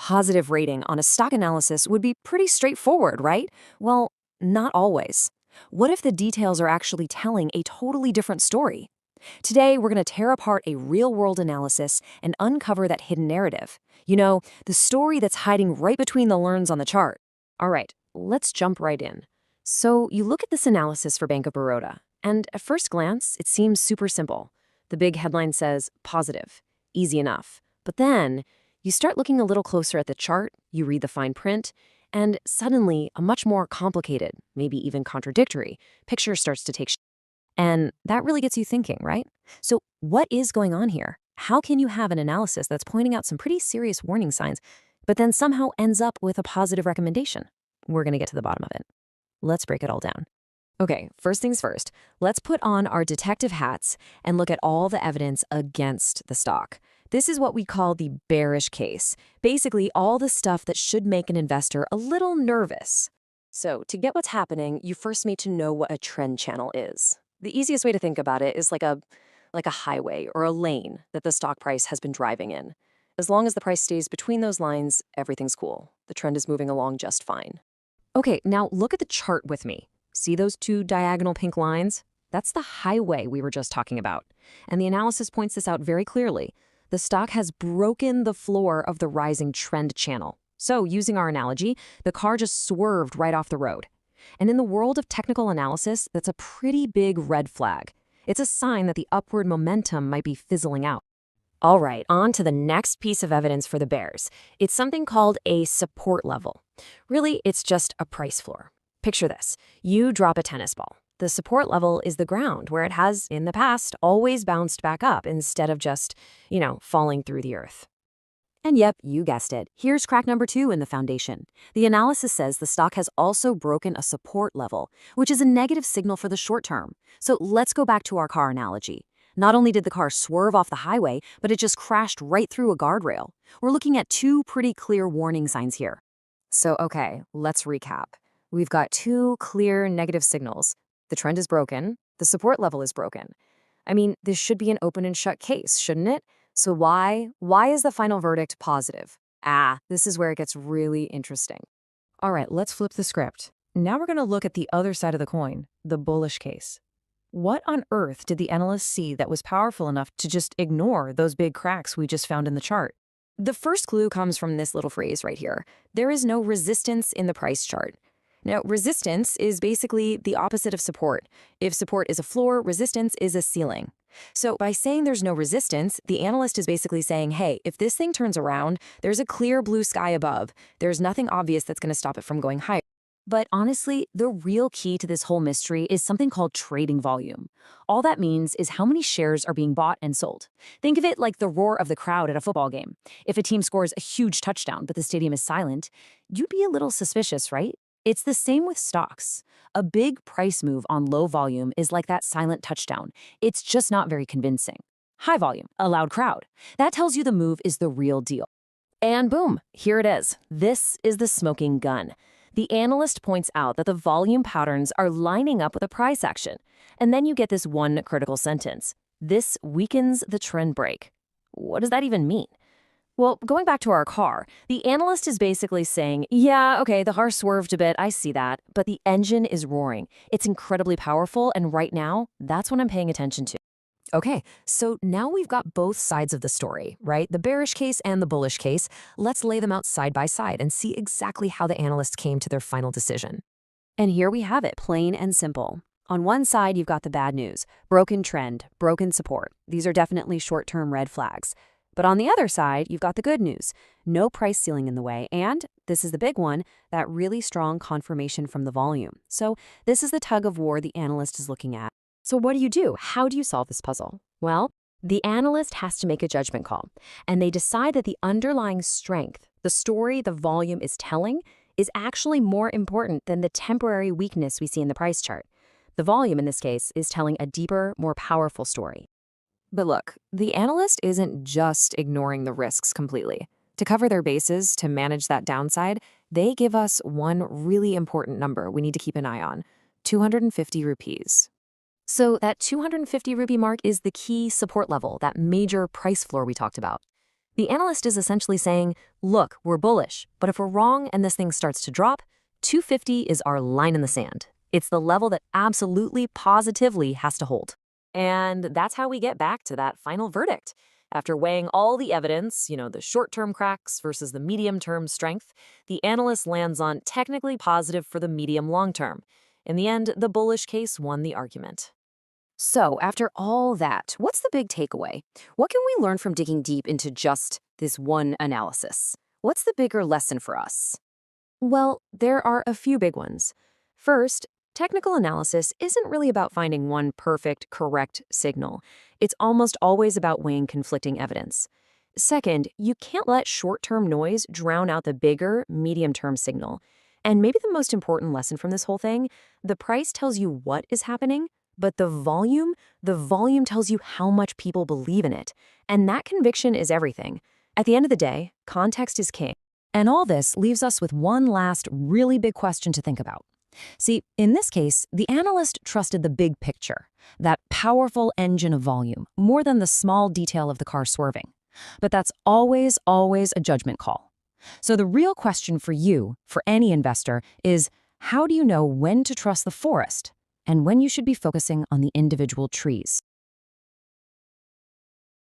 positive rating on a stock analysis would be pretty straightforward, right? Well, not always. What if the details are actually telling a totally different story? Today, we're going to tear apart a real-world analysis and uncover that hidden narrative. You know, the story that's hiding right between the learns on the chart. All right, let's jump right in. So you look at this analysis for Bank of Baroda, and at first glance, it seems super simple. The big headline says, positive, easy enough. But then, you start looking a little closer at the chart, you read the fine print, and suddenly, a much more complicated, maybe even contradictory, picture starts to take shape. And that really gets you thinking, right? So what is going on here? How can you have an analysis that's pointing out some pretty serious warning signs, but then somehow ends up with a positive recommendation? We're going to get to the bottom of it. Let's break it all down. Okay, first things first, let's put on our detective hats and look at all the evidence against the stock. This is what we call the bearish case. Basically, all the stuff that should make an investor a little nervous. So to get what's happening, you first need to know what a trend channel is. The easiest way to think about it is like a highway or a lane that the stock price has been driving in. As long as the price stays between those lines, everything's cool. The trend is moving along just fine. Okay, now look at the chart with me. See those two diagonal pink lines? That's the highway we were just talking about. And the analysis points this out very clearly. The stock has broken the floor of the rising trend channel. So, using our analogy, the car just swerved right off the road. And in the world of technical analysis, that's a pretty big red flag. It's a sign that the upward momentum might be fizzling out. All right, on to the next piece of evidence for the bears. It's something called a support level. Really, it's just a price floor. Picture this. You drop a tennis ball. The support level is the ground where it has, in the past, always bounced back up instead of just, falling through the earth. And yep, you guessed it. Here's crack number 2 in the foundation. The analysis says the stock has also broken a support level, which is a negative signal for the short term. So let's go back to our car analogy. Not only did the car swerve off the highway, but it just crashed right through a guardrail. We're looking at 2 pretty clear warning signs here. So, okay, let's recap. We've got 2 clear negative signals. The trend is broken. The support level is broken. I mean, this should be an open and shut case, shouldn't it? So why is the final verdict positive? This is where it gets really interesting. All right, let's flip the script. Now we're going to look at the other side of the coin, the bullish case. What on earth did the analysts see that was powerful enough to just ignore those big cracks we just found in the chart? The first clue comes from this little phrase right here. There is no resistance in the price chart. Now, resistance is basically the opposite of support. If support is a floor, resistance is a ceiling. So by saying there's no resistance, the analyst is basically saying, hey, if this thing turns around, there's a clear blue sky above. There's nothing obvious that's going to stop it from going higher. But honestly, the real key to this whole mystery is something called trading volume. All that means is how many shares are being bought and sold. Think of it like the roar of the crowd at a football game. If a team scores a huge touchdown, but the stadium is silent, you'd be a little suspicious, right? It's the same with stocks. A big price move on low volume is like that silent touchdown. It's just not very convincing. High volume, a loud crowd. That tells you the move is the real deal. And boom, here it is. This is the smoking gun. The analyst points out that the volume patterns are lining up with the price action. And then you get this one critical sentence. This weakens the trend break. What does that even mean? Well, going back to our car, the analyst is basically saying, yeah, okay, the car swerved a bit, I see that, but the engine is roaring. It's incredibly powerful, and right now, that's what I'm paying attention to. Okay, so now we've got both sides of the story, right? The bearish case and the bullish case. Let's lay them out side by side and see exactly how the analysts came to their final decision. And here we have it, plain and simple. On one side, you've got the bad news, broken trend, broken support. These are definitely short-term red flags. But on the other side, you've got the good news. No price ceiling in the way, and, this is the big one, that really strong confirmation from the volume. So this is the tug of war the analyst is looking at. So what do you do? How do you solve this puzzle? Well, the analyst has to make a judgment call, and they decide that the underlying strength, the story the volume is telling, is actually more important than the temporary weakness we see in the price chart. The volume, in this case, is telling a deeper, more powerful story. But look, the analyst isn't just ignoring the risks completely. To cover their bases, to manage that downside, they give us one really important number we need to keep an eye on, 250 rupees. So that 250 rupee mark is the key support level, that major price floor we talked about. The analyst is essentially saying, look, we're bullish, but if we're wrong and this thing starts to drop, 250 is our line in the sand. It's the level that absolutely, positively has to hold. And that's how we get back to that final verdict. After weighing all the evidence, the short-term cracks versus the medium-term strength, the analyst lands on technically positive for the medium-long term. In the end, the bullish case won the argument. So, after all that, what's the big takeaway? What can we learn from digging deep into just this one analysis? What's the bigger lesson for us? Well, there are a few big ones. First, technical analysis isn't really about finding one perfect, correct signal. It's almost always about weighing conflicting evidence. Second, you can't let short-term noise drown out the bigger, medium-term signal. And maybe the most important lesson from this whole thing, the price tells you what is happening, but the volume tells you how much people believe in it. And that conviction is everything. At the end of the day, context is king. And all this leaves us with one last really big question to think about. See, in this case, the analyst trusted the big picture, that powerful engine of volume, more than the small detail of the car swerving. But that's always a judgment call. So the real question for you, for any investor, is how do you know when to trust the forest and when you should be focusing on the individual trees?